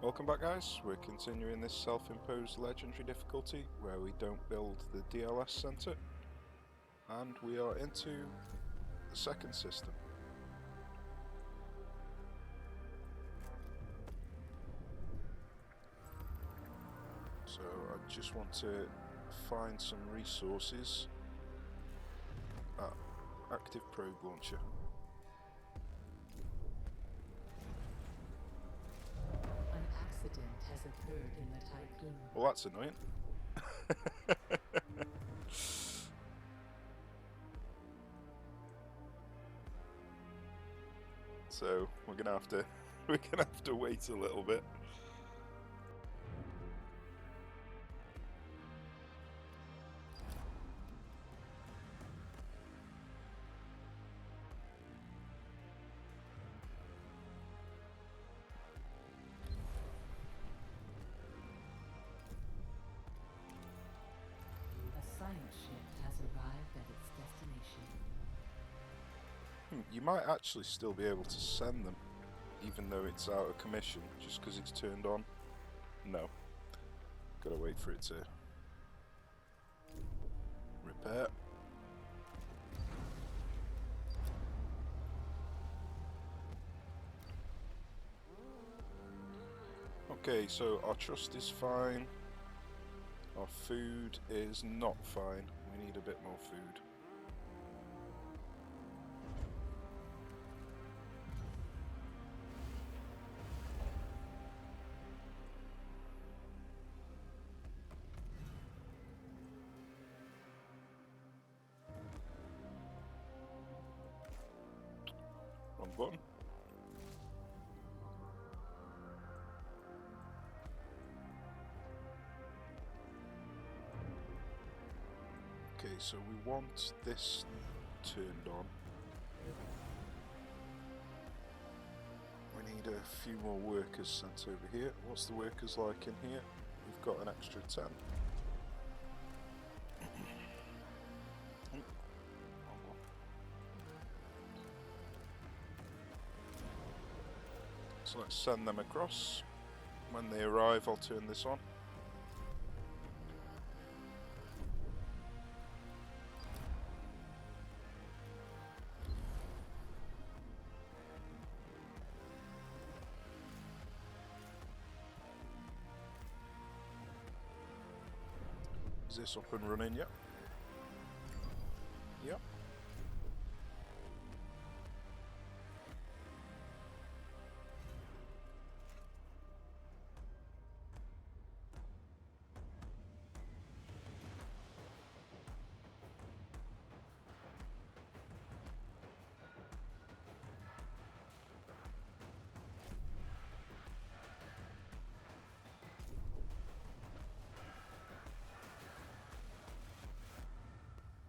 Welcome back, guys. We're continuing this self-imposed legendary difficulty where we don't build the DLS center, and we are into the second system. So I just want to find some resources at active probe launcher. An accident has occurred in the Tycoon. Well, that's annoying. So we're gonna have to wait a little bit. A science ship has arrived at its destination. You might actually still be able to send them, even though it's out of commission, just because it's turned on. No. Gotta wait for it to repair. Okay, so our trust is fine. Our food is not fine. We need a bit more food. Wrong button. Okay, so we want this turned on. We need a few more workers sent over here. What's the workers like in here? We've got an extra 10. So let's send them across. When they arrive, I'll turn this on. Is this up and running yet? Yep.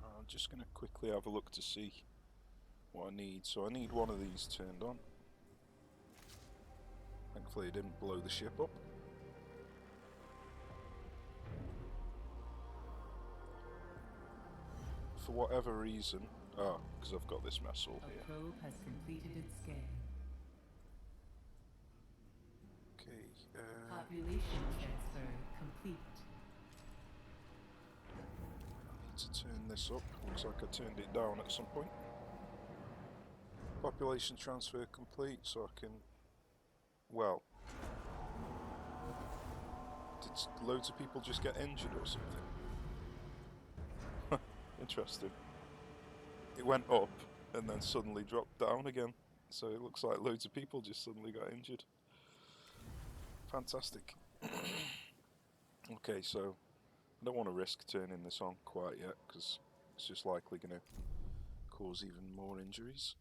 I'm just going to quickly have a look to see what I need. So I need one of these turned on. Thankfully it didn't blow the ship up. For whatever reason, because I've got this mess all A here. probe has completed its scan. Okay, Population transfer complete. I need to turn this up. Looks like I turned it down at some point. Population transfer complete, so I can... Well... Did loads of people just get injured or something? Interesting. It went up and then suddenly dropped down again. So it looks like loads of people just suddenly got injured. Fantastic. Okay, so I don't want to risk turning this on quite yet because it's just likely going to cause even more injuries.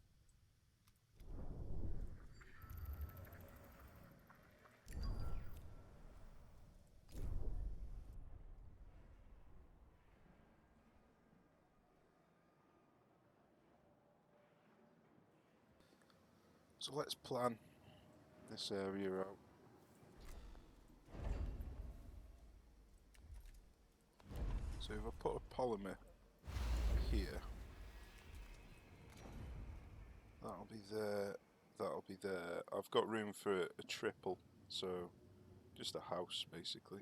So let's plan this area out. So if I put a polymer here, that'll be there, that'll be there. I've got room for a triple, so Just a house, basically.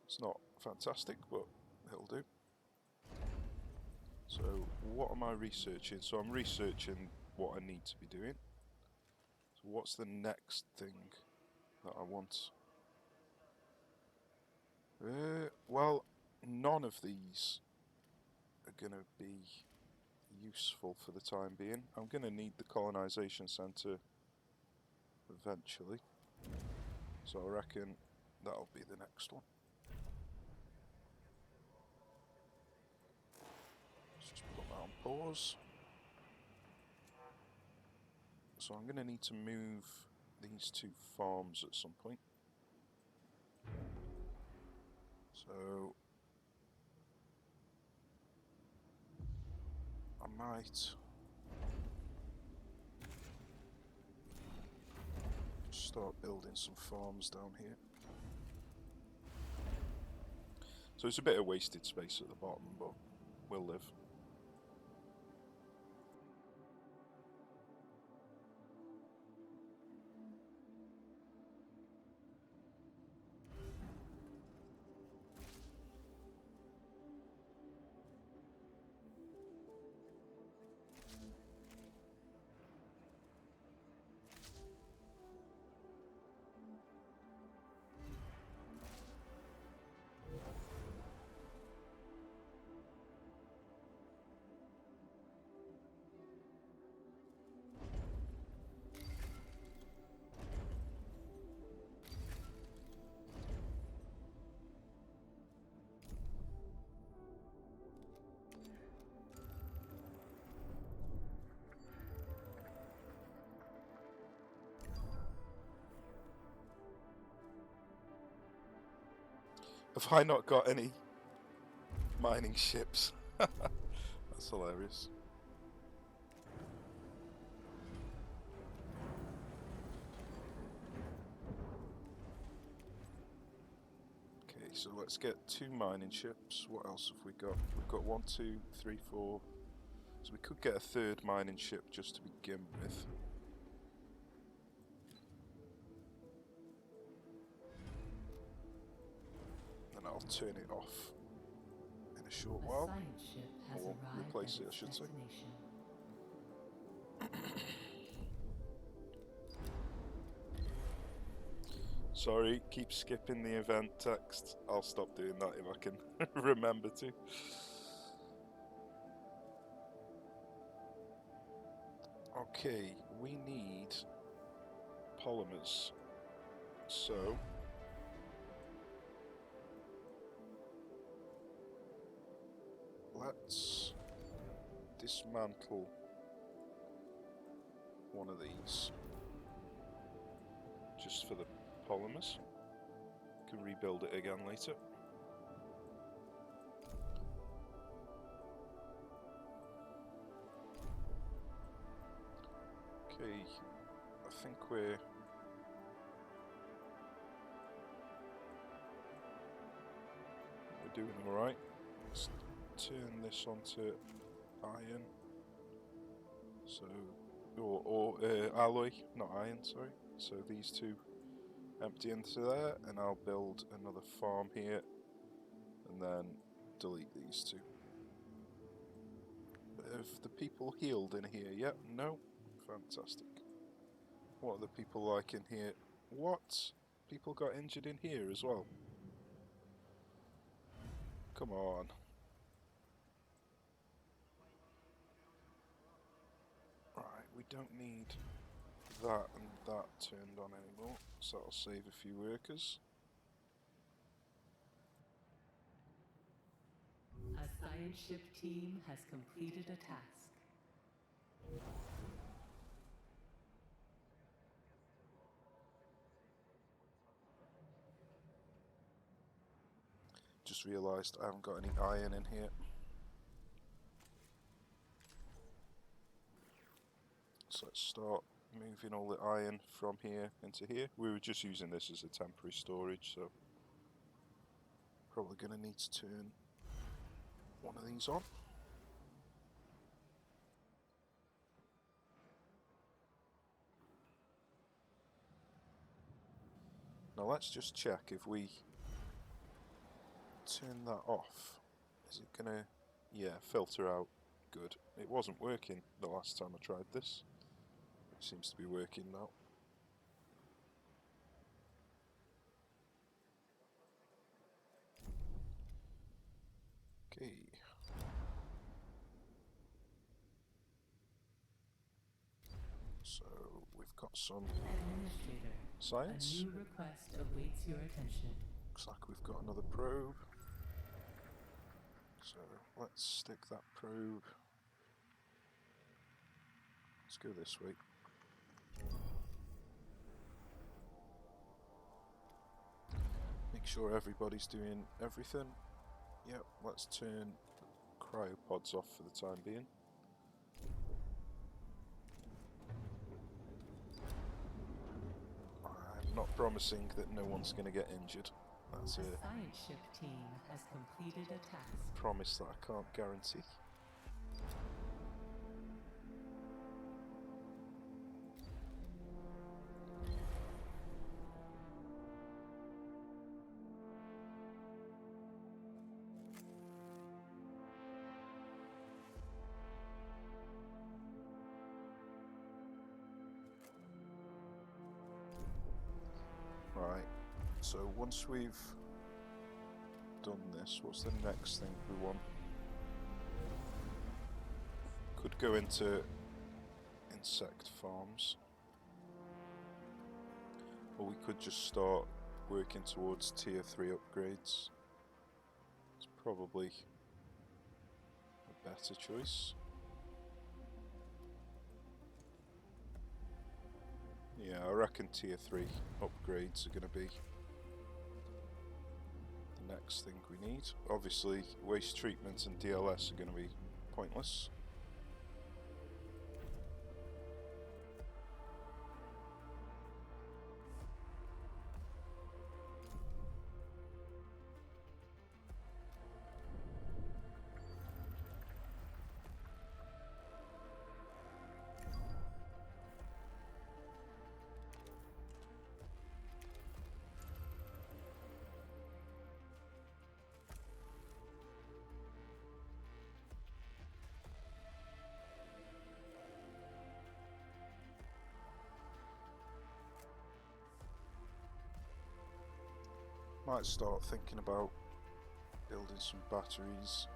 It's not fantastic, but it'll do. So, what am I researching? So I'm researching what I need to be doing. So what's the next thing that I want? Well, none of these are going to be useful for the time being. I'm going to need the colonization centre eventually. So I reckon that'll be the next one. Let's just put that on pause. So I'm going to need to move these two farms at some point. So I might start building some farms down here. So it's a bit of wasted space at the bottom, but we'll live. Have I not got any mining ships? That's hilarious. Okay, so let's get 2 mining ships. What else have we got? We've got 1, 2, 3, 4. So we could get a 3rd mining ship just to begin with. And I'll turn it off in a short while. Science ship has Or arrived replace at it, I its should say. destination. Sorry, keep skipping the event text. I'll stop doing that if I can remember to. Okay, we need polymers. So let's dismantle one of these just for the polymers. Can rebuild it again later. Okay, I think we're doing alright. Let's turn this onto iron. So, or alloy, not iron, sorry. So these two empty into there, and I'll build another farm here, and then delete these two. Have the people healed in here yet? No? Fantastic. What are the people like in here? What? People got injured in here as well? Come on. Right, we don't need that and that turned on anymore, so that'll save a few workers. A science ship team has completed a task. Just realised I haven't got any iron in here. So let's start moving all the iron from here into here. We were just using this as a temporary storage, so probably going to need to turn one of these on. Now let's just check if we turn that off. Is it gonna, yeah, filter out? Good. It wasn't working the last time I tried this. It seems to be working now. Okay. So we've got some Administrator, science. a new request awaits your attention. Looks like we've got another probe. So let's stick that probe. Let's go this way. Make sure everybody's doing everything. Yep, let's turn cryopods off for the time being. I'm not promising that no one's going to get injured. That's A a science ship team has completed a task. promise that I can't guarantee. Right, so once we've done this, what's the next thing we want? Could go into insect farms, or we could just start working towards tier 3 upgrades. It's probably a better choice. Yeah, I reckon tier 3 upgrades are going to be the next thing we need. Obviously, waste treatment and DLS are going to be pointless. Might start thinking about building some batteries.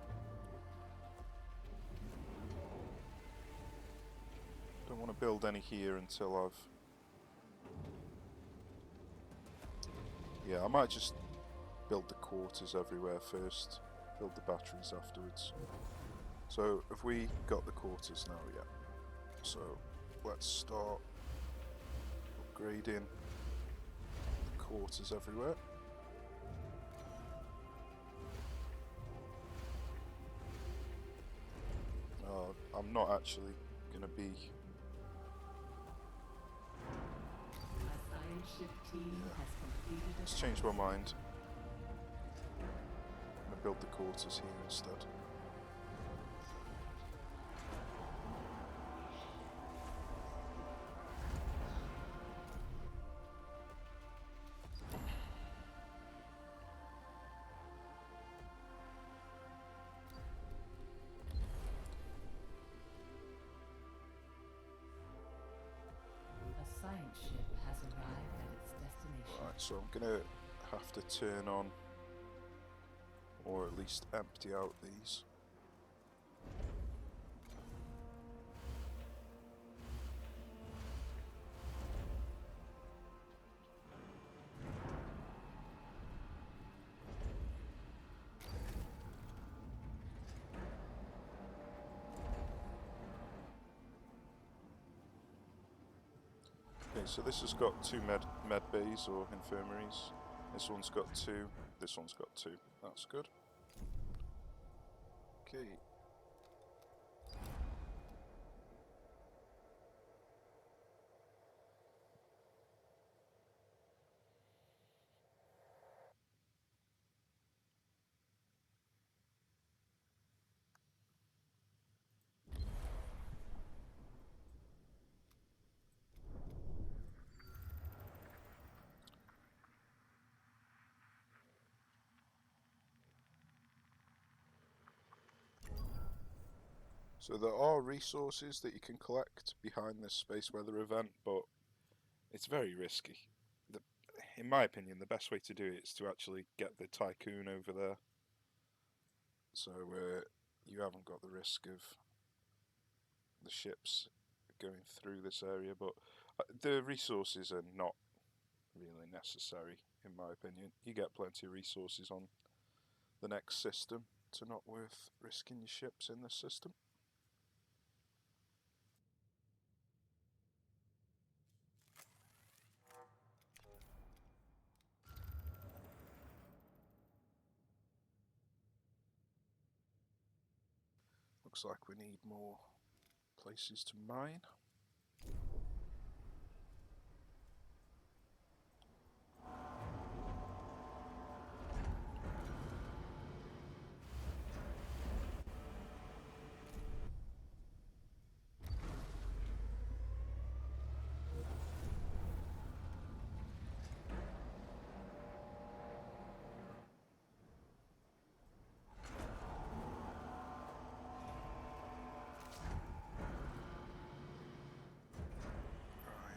Don't want to build any here until I've... Yeah, I might just build the quarters everywhere first, build the batteries afterwards. So, have we got the quarters now? Yeah. So, let's start upgrading the quarters everywhere. I'm not actually going to be... A science ship team has completed a Let's change my mind. I'm going to build the quarters here instead. A science ship has arrived at its destination. Right, so I'm going to have to turn on, or at least empty out these. Okay, so this has got 2 med bays or infirmaries. This one's got 2, this one's got 2. That's good. Okay. So there are resources that you can collect behind this space weather event, but it's very risky. In my opinion, the best way to do it is to actually get the Tycoon over there. So you haven't got the risk of the ships going through this area, but the resources are not really necessary, in my opinion. You get plenty of resources on the next system, so not worth risking your ships in this system. Looks like we need more places to mine.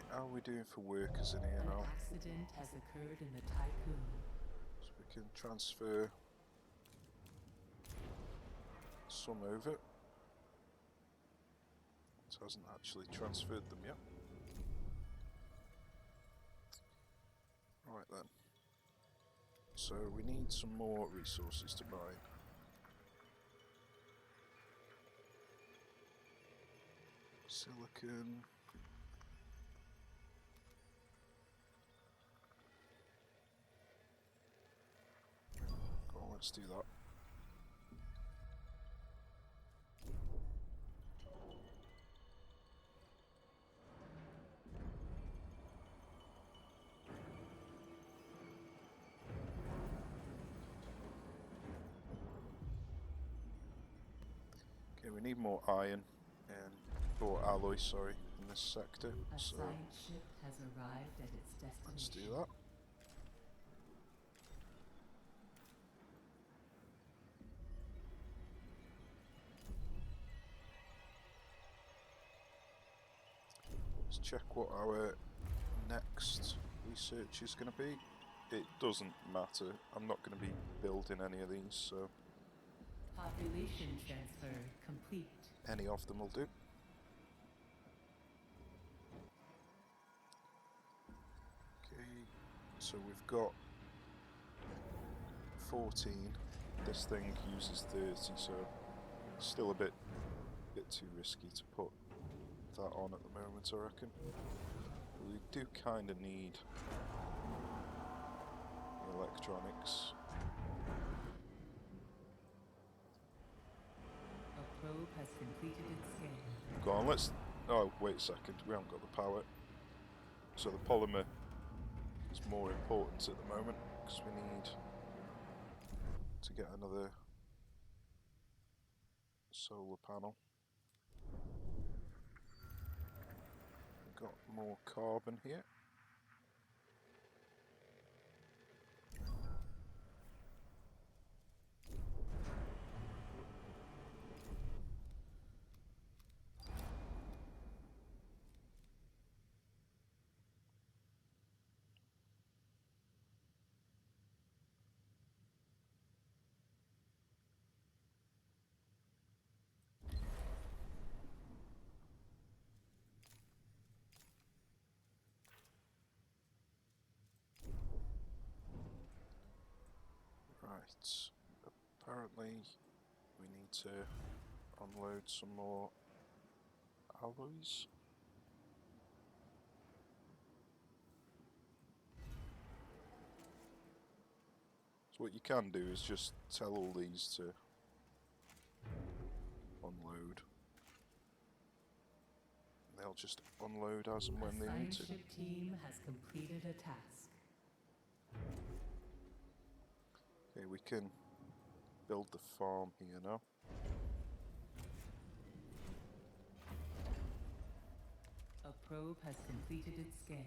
How are we doing for workers in here now? An accident has occurred in the Tycoon. So we can transfer some over. It hasn't actually transferred them yet. Right then. So we need some more resources to mine. Silicon. Go on, let's do that. Okay, we need more iron or alloy, sorry, in this sector. A So science ship has arrived at its destination. let's do that. Let's check what our next research is going to be. It doesn't matter. I'm not going to be building any of these, so Population transfer complete. any of them will do. Okay, so we've got 14. This thing uses 30, so still a bit too risky to put that on at the moment, I reckon. We do kind of need electronics. A probe has completed its scan. Go on, let's... Oh, wait a second, we haven't got the power. So the polymer is more important at the moment, because we need to get another solar panel. We've got more carbon here. Right, apparently we need to unload some more alloys. So what you can do is just tell all these to unload. They'll just unload as and when A they need science to. ship team has completed a task. Okay, we can build the farm here now. A probe has completed its scan.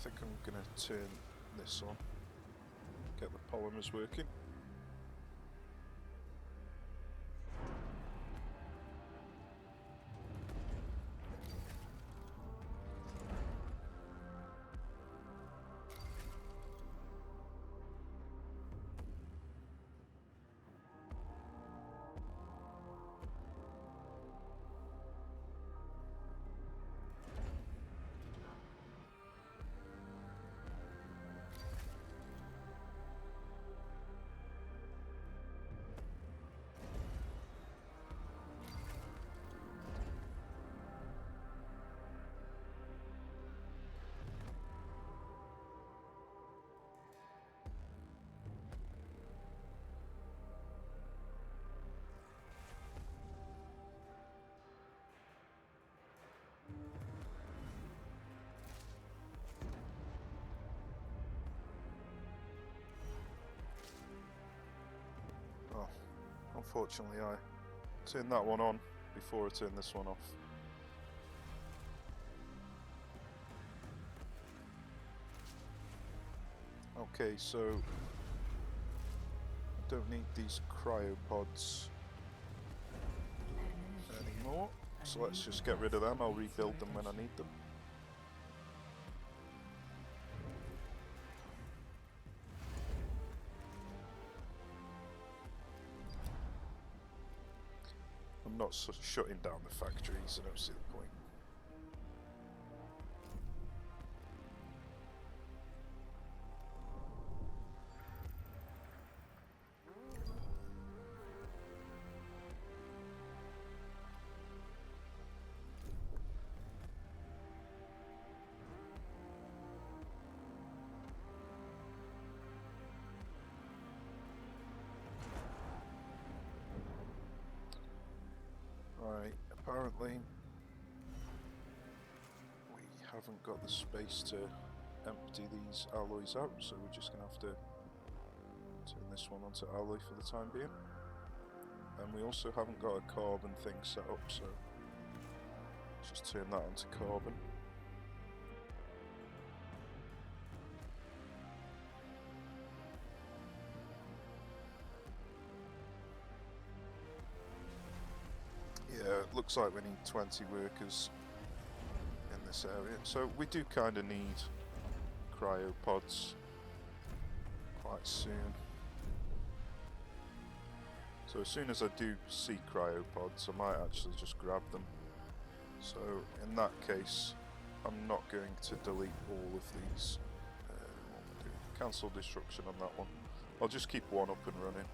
think I'm gonna turn this on, get the polymers working. Oh, unfortunately I turned that one on before I turned this one off. Okay, so I don't need these cryopods anymore, so let's just get rid of them. I'll rebuild them when I need them. I'm not shutting down the factories, I don't see the point. Right, apparently we haven't got the space to empty these alloys out, so we're just going to have to turn this one onto alloy for the time being. And we also haven't got a carbon thing set up, so let's just turn that onto carbon. Yeah, it looks like we need 20 workers in this area, so we do kind of need cryopods quite soon. So as soon as I do see cryopods, I might actually just grab them. So in that case, I'm not going to delete all of these. What am I doing? Cancel destruction on that one. I'll just keep one up and running.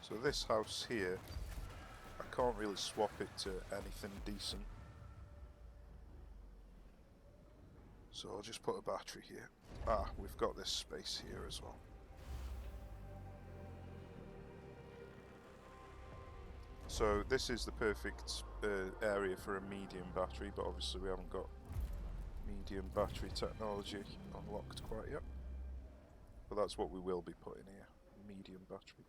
So this house here, I can't really swap it to anything decent. So I'll just put a battery here. Ah, we've got this space here as well. So this is the perfect area for a medium battery, but obviously we haven't got medium battery technology unlocked quite yet. But that's what we will be putting here, medium battery.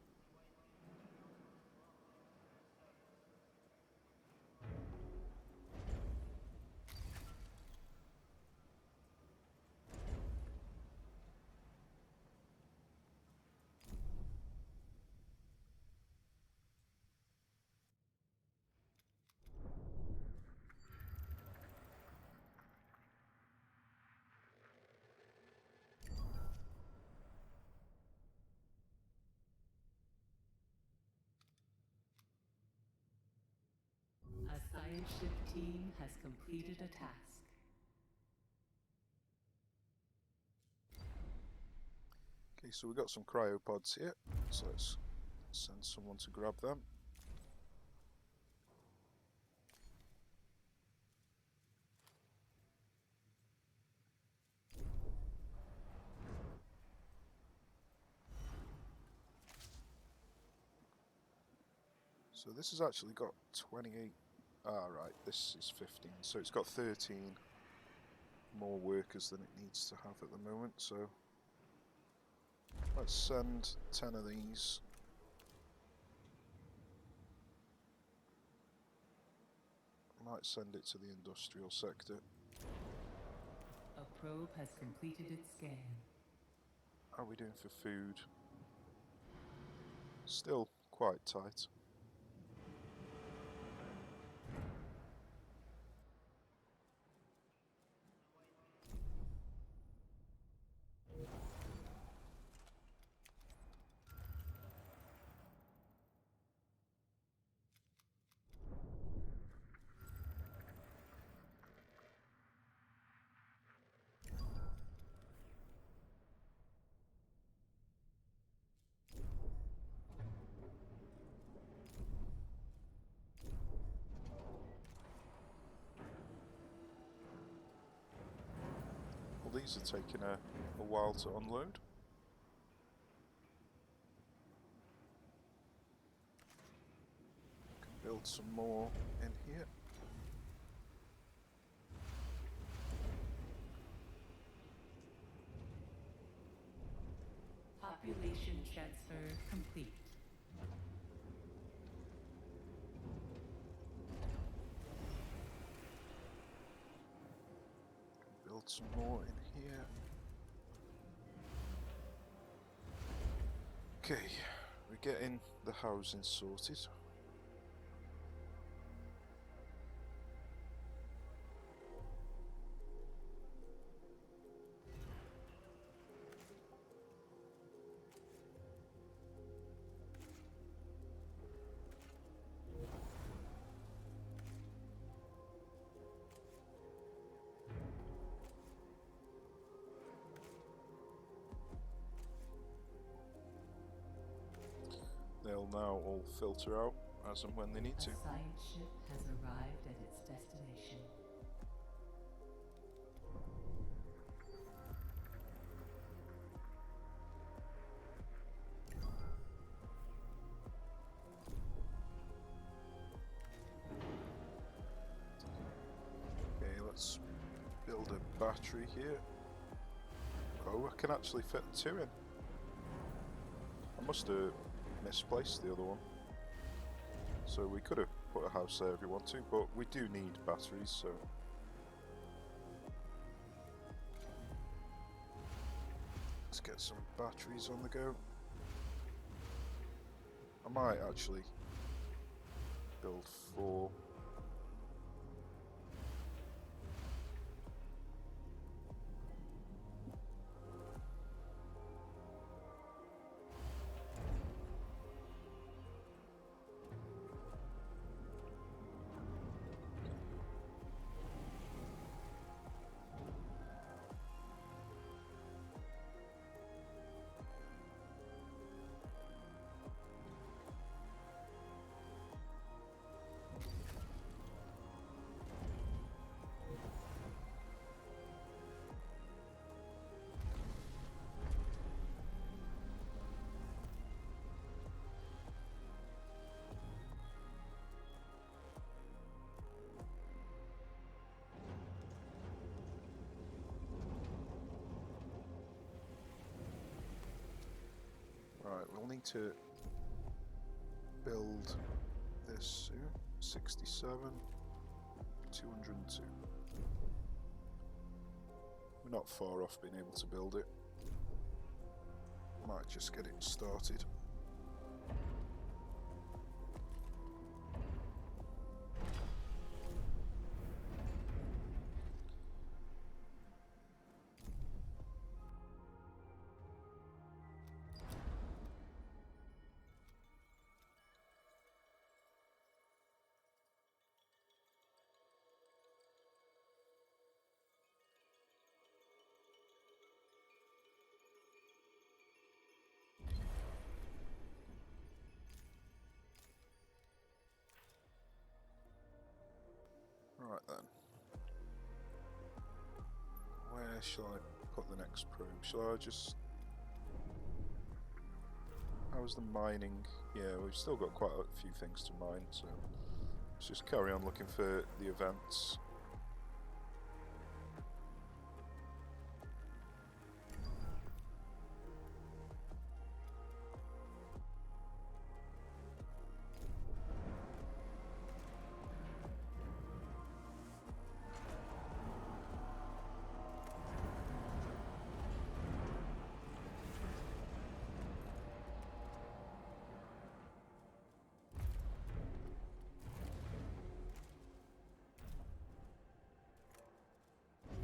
A science ship team has completed a task. Okay, so we've got some cryopods here, so let's send someone to grab them. So this has actually got 28. Ah, right, this is 15. So it's got 13 more workers than it needs to have at the moment. So let's send 10 of these. Might send it to the industrial sector. A probe has completed its scan. How are we doing for food? Still quite tight. Well, these are taking a while to unload. Can build some more in here. Population transfer complete. Build some more in here. Okay, we're getting the housing sorted. They'll now all filter out as and when they need to. A science ship has arrived at its destination. Okay, let's build a battery here. Oh, I can actually fit 2 in. I must have misplaced the other one. So we could have put a house there if we want to, but we do need batteries, so... Let's get some batteries on the go. I might actually build 4. Right, we'll need to build this soon. 67, 202. We're not far off being able to build it. Might just get it started. Right then. Where shall I put the next probe? Shall I just... How's the mining Yeah, we've still got quite a few things to mine, so let's just carry on looking for the events.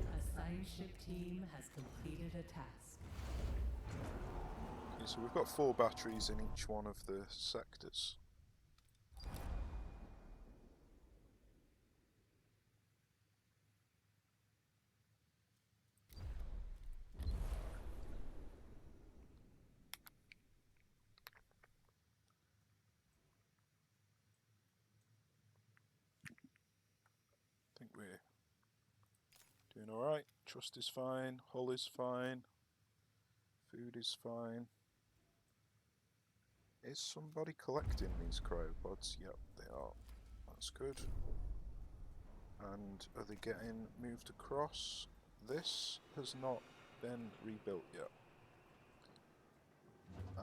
A science ship team has completed a task. Okay, so we've got 4 batteries in each one of the sectors. I think we're doing alright. Trust is fine, hull is fine, food is fine. Is somebody collecting these cryopods? Yep, they are. That's good. And are they getting moved across? This has not been rebuilt yet.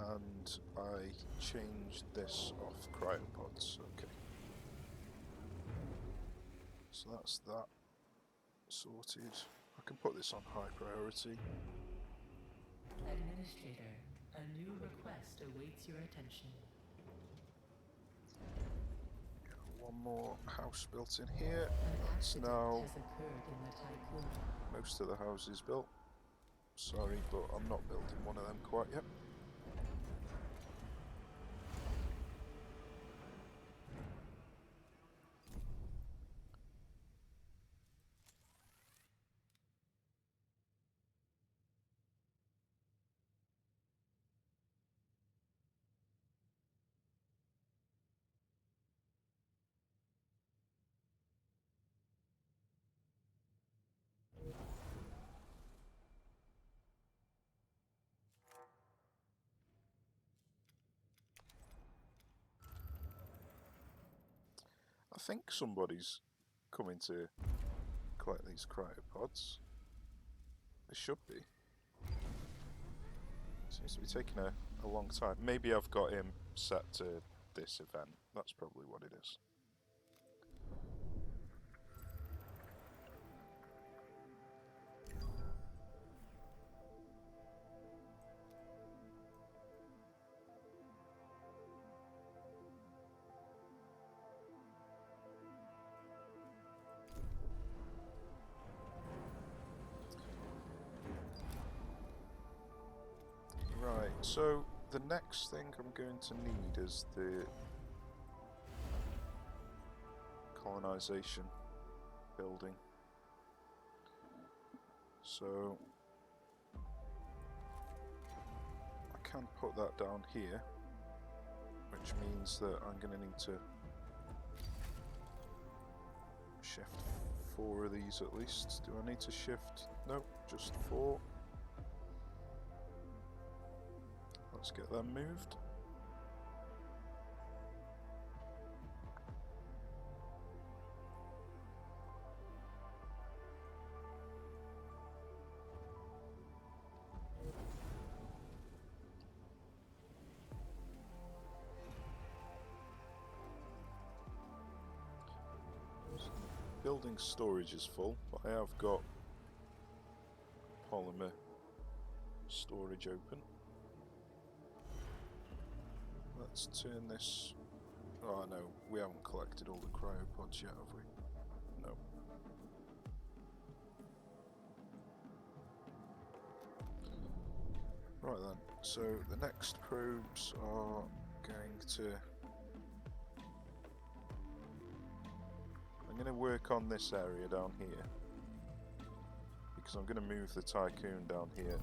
And I changed this off cryopods. Okay. So that's that sorted. I can put this on high priority. Administrator, a new request awaits your attention. One more house built in here. An That's accident now has occurred in the tycoon. most of the houses built. Sorry, but I'm not building one of them quite yet. I think somebody's coming to collect these cryopods. They should be. Seems to be taking a long time. Maybe I've got him set to this event. That's probably what it is. Right, so the next thing I'm going to need is the colonization building. So I can put that down here, which means that I'm going to need to shift 4 of these at least. Do I need to shift? No, just 4. Let's get them moved. Building storage is full, but I have got polymer storage open. Let's turn this... Oh no, we haven't collected all the cryopods yet, have we? No. Right then, so the next probes are going to... I'm going to work on this area down here, because I'm going to move the Tycoon down here.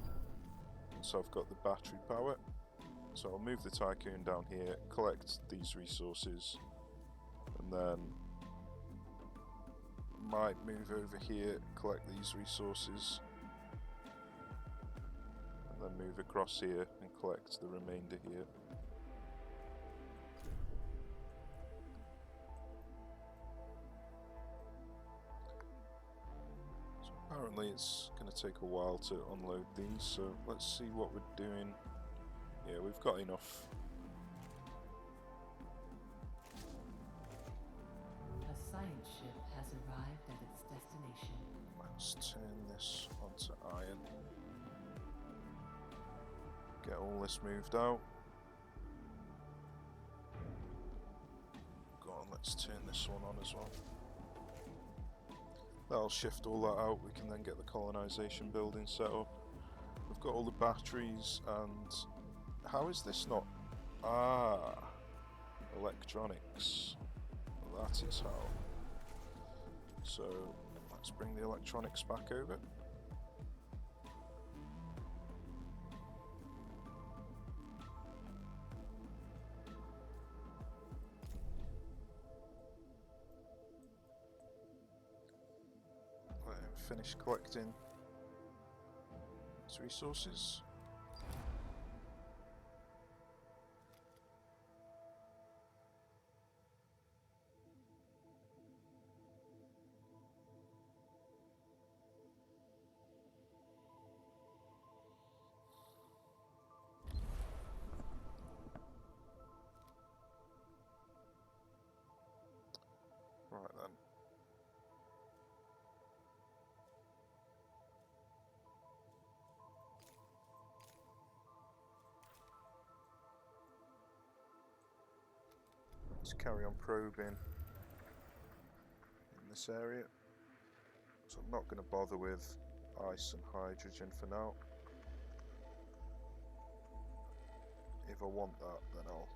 So I've got the battery power. So I'll move the Tycoon down here, collect these resources, and then might move over here, collect these resources, and then move across here and collect the remainder here. Apparently it's going to take a while to unload these, so let's see what we're doing. Yeah, we've got enough. A science ship has arrived at its destination. Let's turn this onto iron. Get all this moved out. Go on, let's turn this one on as well. That'll shift all that out. We can then get the colonization building set up. We've got all the batteries, and how is this not? Ah, electronics. That is how. So let's bring the electronics back over. Let him finish collecting his resources. Right then. Let's carry on probing in this area. So I'm not going to bother with ice and hydrogen for now. If I want that, then I'll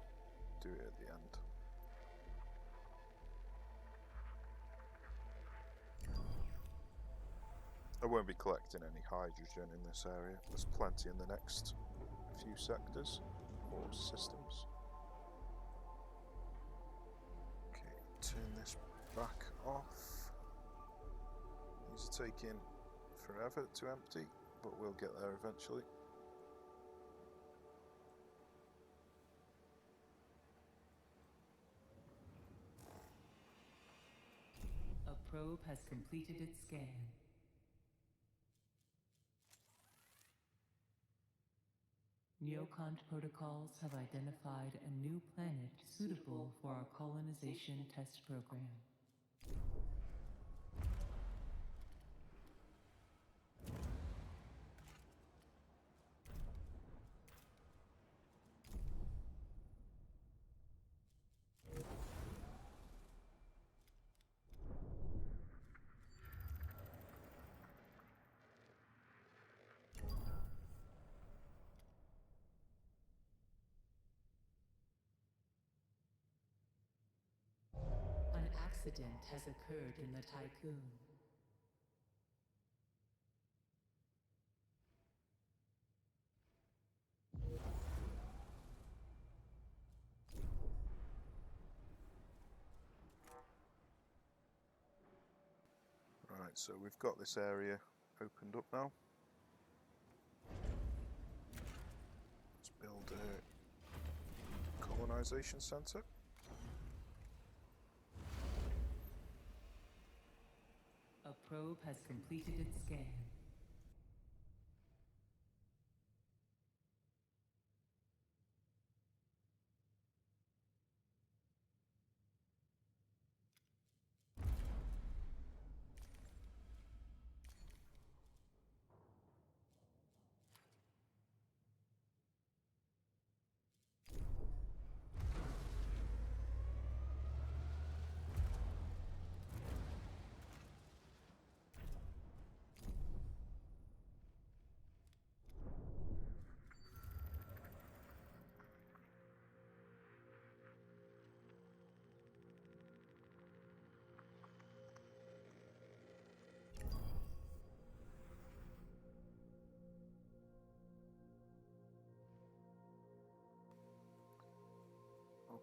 do it at the end. I won't be collecting any hydrogen in this area. There's plenty in the next few sectors or systems. Okay, turn this back off. These are taking forever to empty, but we'll get there eventually. A probe has completed its scan. Neocont protocols have identified a new planet suitable for our colonization test program. An accident has occurred in the Tycoon. Right, so we've got this area opened up now. Let's build a colonization center. A probe has completed its scan.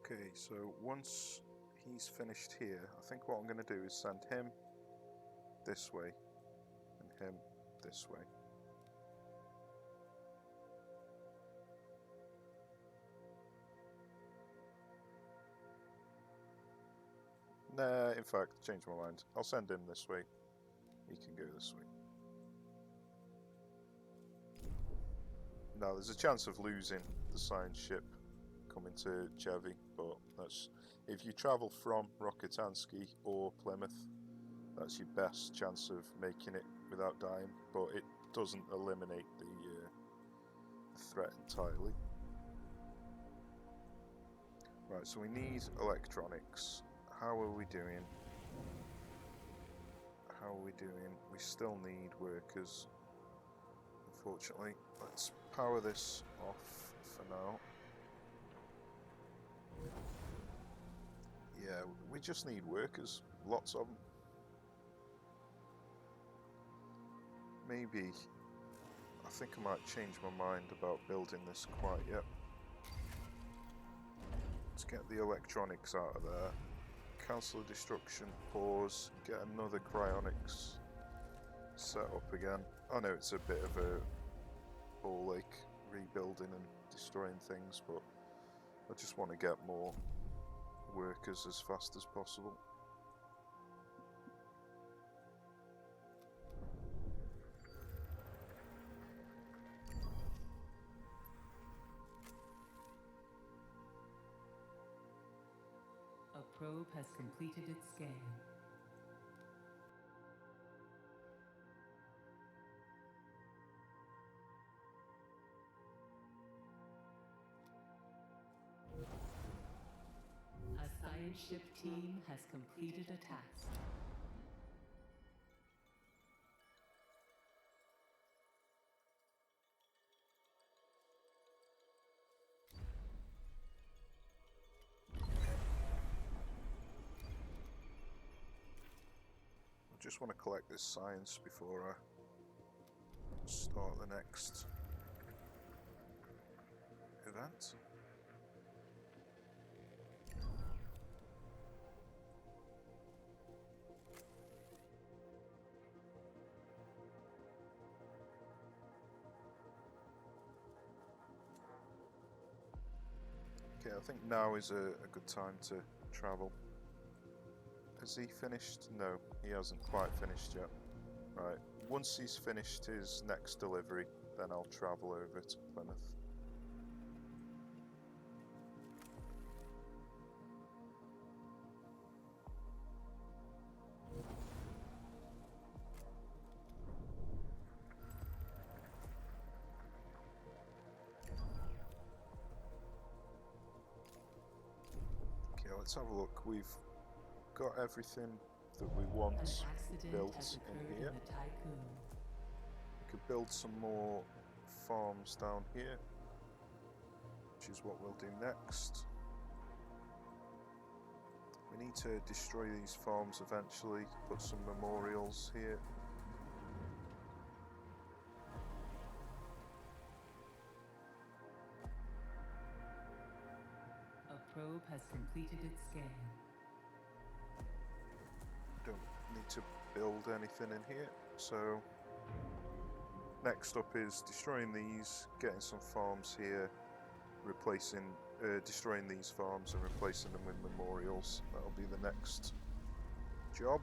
Okay, so once he's finished here, I think what I'm going to do is send him this way and him this way. Nah, in fact, change my mind. I'll send him this way. He can go this way. Now, there's a chance of losing the science ship coming to Chevy, but that's if you travel from Rokitansky or Plymouth, that's your best chance of making it without dying, but it doesn't eliminate the threat entirely. Right, so we need electronics. How are we doing? How are we doing? We still need workers, unfortunately. Let's power this off for now. Yeah, we just need workers. Lots of them. Maybe... I think I might change my mind about building this quite yet. Let's get the electronics out of there. Cancel the destruction, pause, get another cryonics set up again. I know it's a bit of a ball ache rebuilding and destroying things, but I just want to get more workers as fast as possible. A probe has completed its scan. A science ship team has completed a task. I just want to collect this science before I start the next event. Okay, I think now is a good time to travel. Has he finished? No, he hasn't quite finished yet. Right, once he's finished his next delivery, then I'll travel over to Plymouth. Okay, let's have a look. We've got everything that we want built in here. We could build some more farms down here, which is what we'll do next. We need to destroy these farms eventually, put some memorials here. A probe has completed its scan. Don't need to build anything in here, so next up is destroying these, getting some farms here, destroying these farms and replacing them with memorials. That'll be the next job,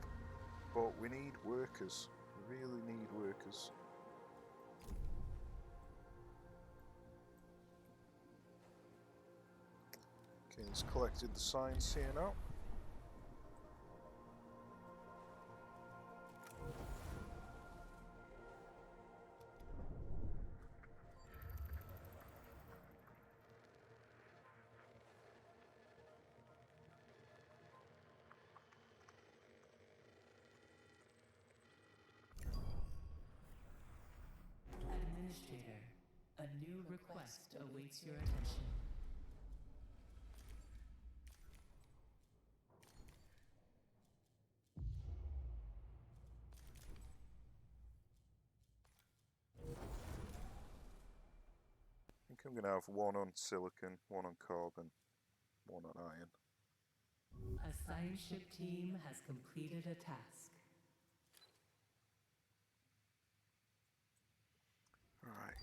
but we need workers. We really need workers. Okay, he's collected the signs here now. Administrator, a new request awaits your attention. I think I'm going to have one on silicon, one on carbon, one on iron. A science ship team has completed a task. Right.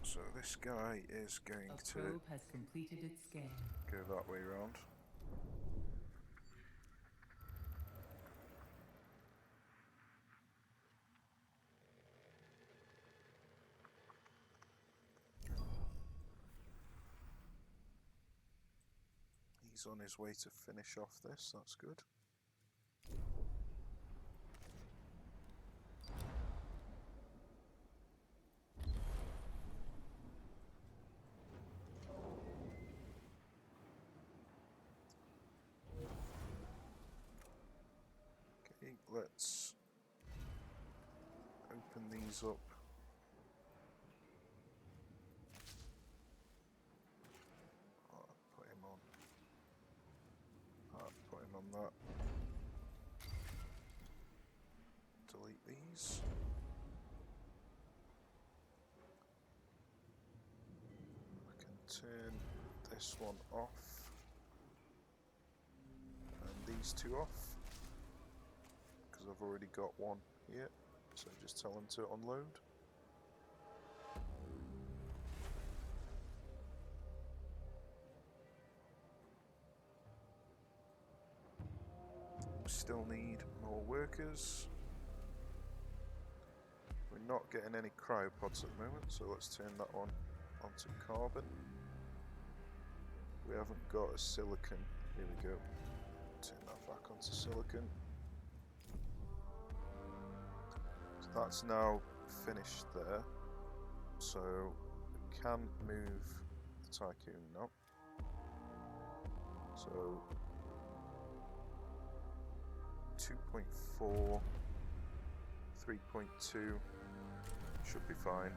So this guy is going A to probe has completed its scan. go that way round. He's on his way to finish off this, that's good. Okay, let's open these up. Put him on. Put him on that. Delete these. I can turn this one off. And these two off. Because I've already got one here. So just tell them to unload. Still need more workers. We're not getting any cryopods at the moment, so let's turn that one onto carbon. We haven't got a silicon. Here we go. Turn that back onto silicon. So that's now finished there. So we can move the Tycoon now. So 2.4, 3.2 should be fine.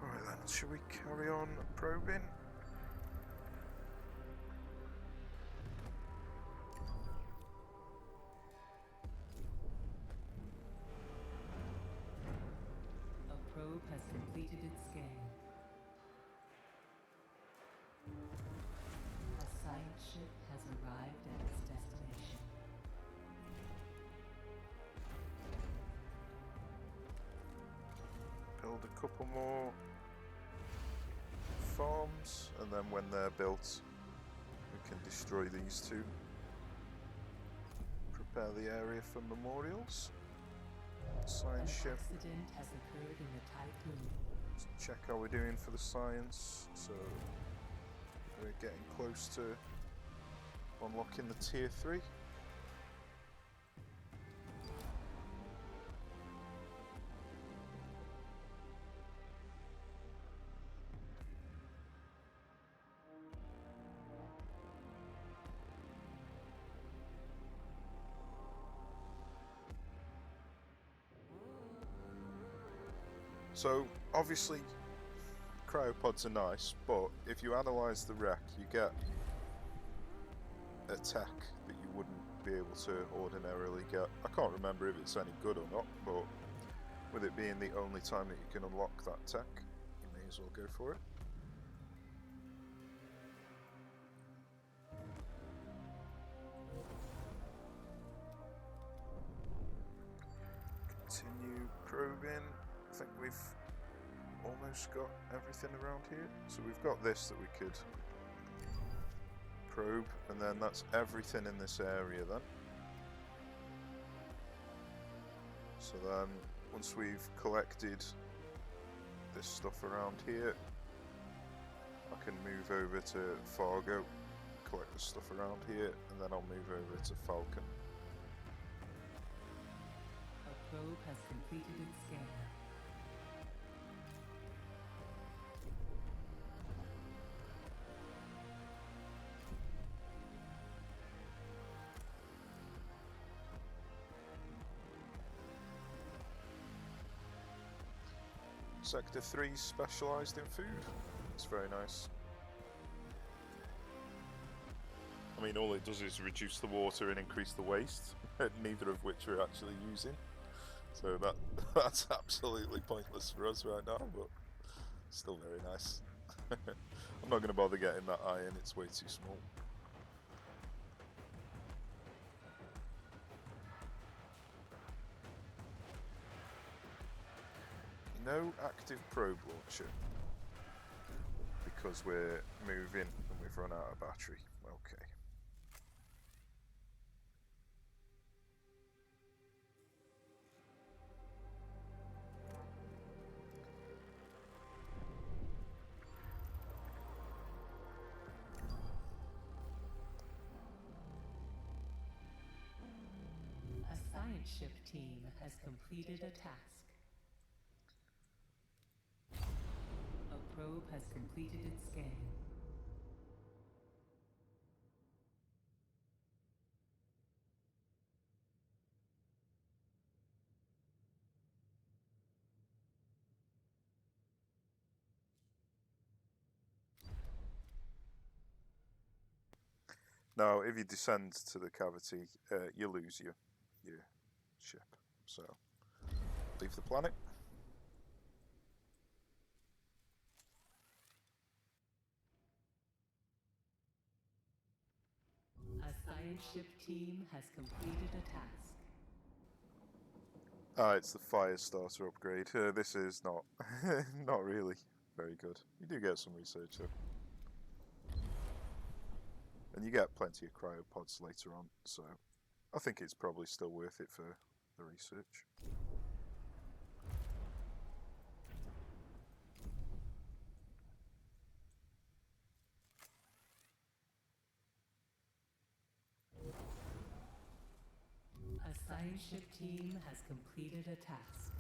Alright then, should we carry on probing? A probe has completed its scan. A science ship has arrived at its destination. Build a couple more farms, and then when they're built, we can destroy these two. Prepare the area for memorials. Science An ship. accident has occurred in the Tycoon. Let's check how we're doing for the science. So we're getting close to unlocking the tier 3. So obviously cryopods are nice, but if you analyse the wreck, you get a tech that you wouldn't be able to ordinarily get. I can't remember if it's any good or not, but with it being the only time that you can unlock that tech, you may as well go for it. Continue probing. I think we've almost got everything around here. So we've got this that we could probe, and then that's everything in this area then. So then once we've collected this stuff around here, I can move over to Fargo, collect the stuff around here, and then I'll move over to Falcon. A probe has completed its scan. Sector 3 specialised in food. It's very nice. I mean, all it does is reduce the water and increase the waste, neither of which we're actually using. So that's absolutely pointless for us right now, but still very nice. I'm not going to bother getting that iron, it's way too small. No active probe launcher, because we're moving and we've run out of battery. Okay. science ship team has completed a task. A probe has completed its scan. Now, if you descend to the cavity, you lose your ship. So, leave the planet. A science ship team has completed a task. Ah, it's the fire starter upgrade. This is not not really very good. You do get some research though. And you get plenty of cryopods later on, so I think it's probably still worth it for the research. A science ship team has completed a task.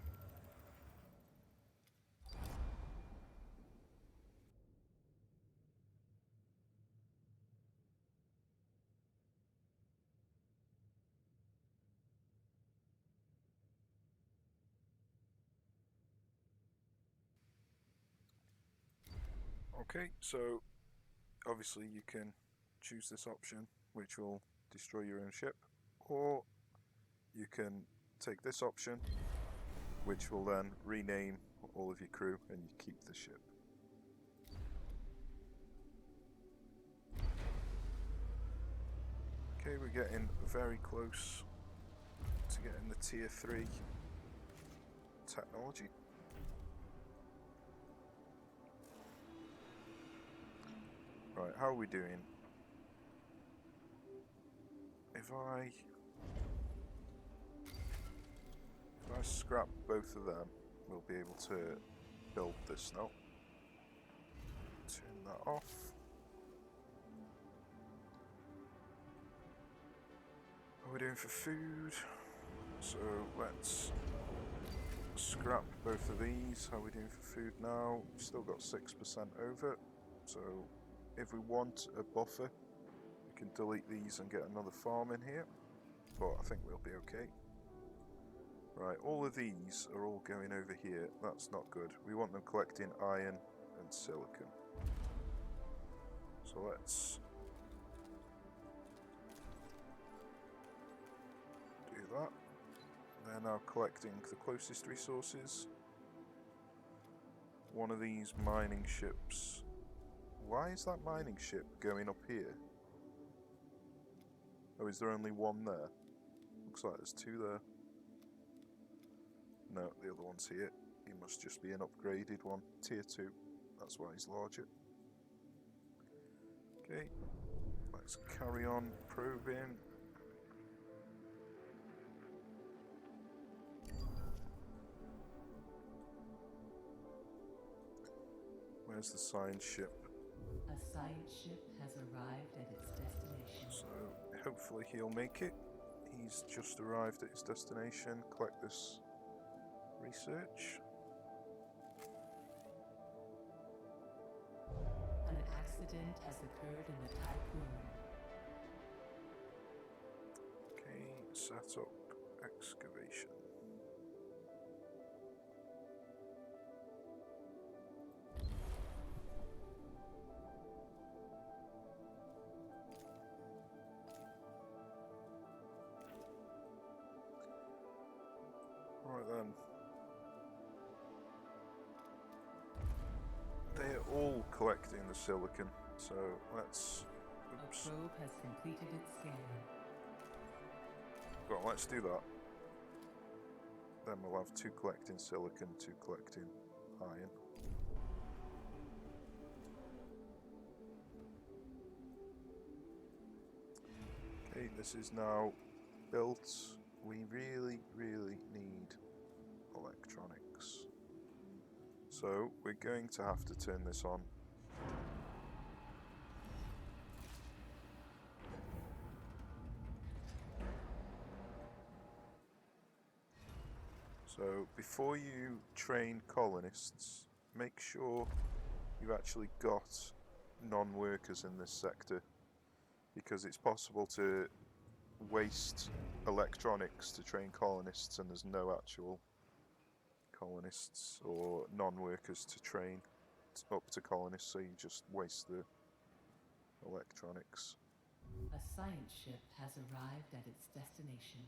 Okay, so obviously you can choose this option, which will destroy your own ship, or you can take this option, which will then rename all of your crew and you keep the ship. Okay, we're getting very close to getting the tier 3 technology. Right, how are we doing? If I scrap both of them, we'll be able to build this now. Turn that off. How are we doing for food? So let's scrap both of these. How are we doing for food now? We've still got 6% over. So if we want a buffer, we can delete these and get another farm in here. But I think we'll be okay. Right, all of these are all going over here. That's not good. We want them collecting iron and silicon. So let's do that. They're now collecting the closest resources. One of these mining ships. Why is that mining ship going up here? Oh, is there only one there? Looks like there's two there. No, the other one's here. He must just be an upgraded one. Tier 2. That's why he's larger. Okay. Let's carry on probing. Where's the science ship? A science ship has arrived at its destination. So hopefully he'll make it. He's just arrived at his destination. Collect this research. An accident has occurred in the typhoon. Okay, set up excavation. Right then. They're all collecting the silicon, so let's... Oops. A probe has completed its scan. Well, let's do that. Then we'll have 2 collecting silicon, 2 collecting iron. Okay, this is now built. We really, really need electronics. So we're going to have to turn this on. So before you train colonists, make sure you've actually got non-workers in this sector, because it's possible to waste electronics to train colonists and there's no actual colonists or non-workers to train up to colonists, so you just waste the electronics. A science ship has arrived at its destination.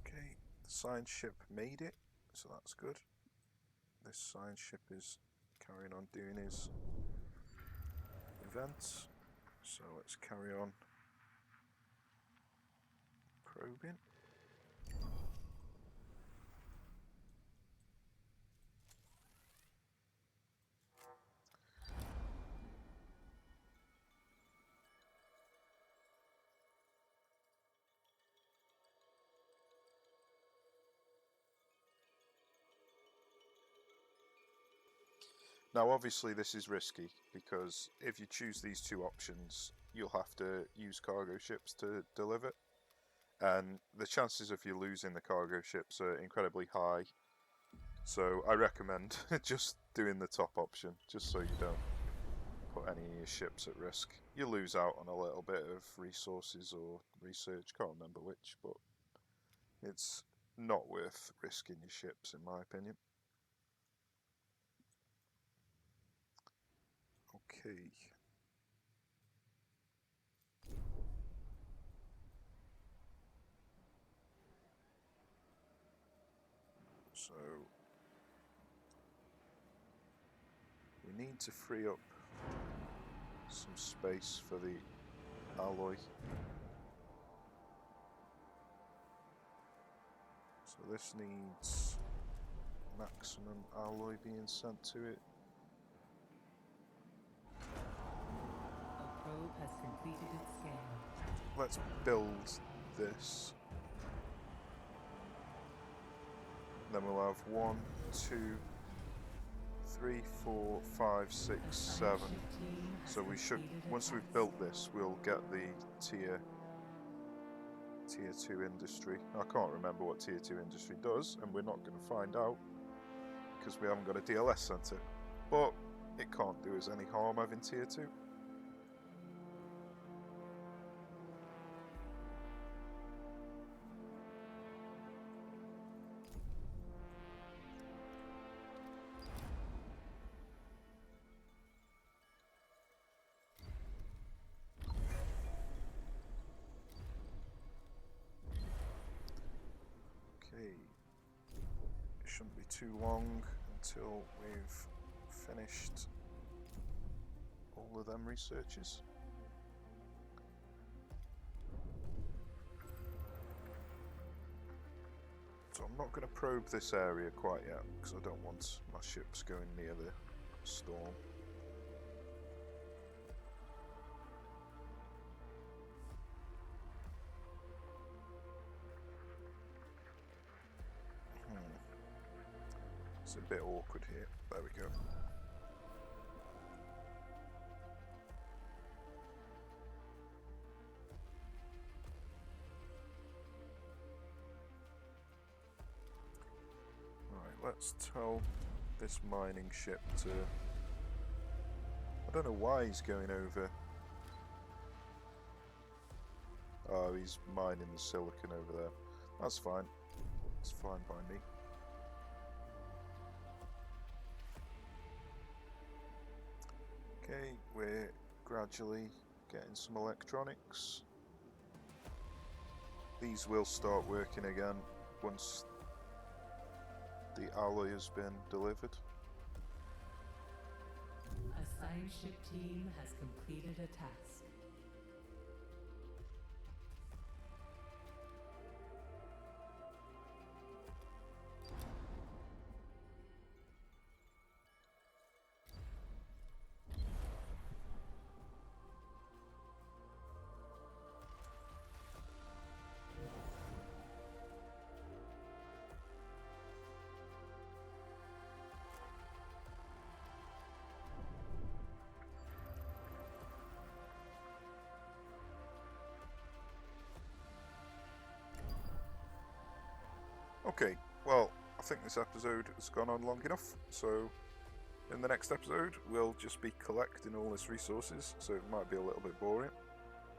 Okay, the science ship made it, so that's good. This science ship is carrying on doing his events, so let's carry on probing. Now obviously this is risky, because if you choose these two options you'll have to use cargo ships to deliver, and the chances of you losing the cargo ships are incredibly high, so I recommend just doing the top option, just so you don't put any of your ships at risk. You lose out on a little bit of resources or research, can't remember which, but it's not worth risking your ships in my opinion. Okay. So we need to free up some space for the alloy. So this needs maximum alloy being sent to it. A probe has completed its scan. Let's build this. Then we'll have 1, 2, 3, 4, 5, 6, 7. So we should, once we've built this, we'll get the tier 2 industry. I can't remember what tier 2 industry does, and we're not going to find out because we haven't got a DLS centre. But it can't do us any harm having tier 2. Okay, it shouldn't be too long until we've finished all of them researches. So I'm not going to probe this area quite yet, because I don't want my ships going near the storm. It's a bit awkward here. There we go. Right, let's tell this mining ship to... I don't know why he's going over. Oh, he's mining the silicon over there. That's fine. It's fine by me. Okay, we're gradually getting some electronics. These will start working again once the alloy has been delivered. A science ship team has completed a task. Okay, well, I think this episode has gone on long enough, so in the next episode we'll just be collecting all these resources, so it might be a little bit boring.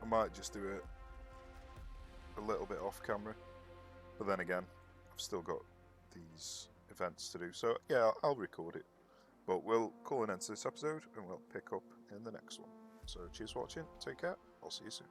I might just do it a little bit off camera, but then again, I've still got these events to do, so yeah, I'll record it. But we'll call an end to this episode and we'll pick up in the next one. So cheers for watching, take care, I'll see you soon.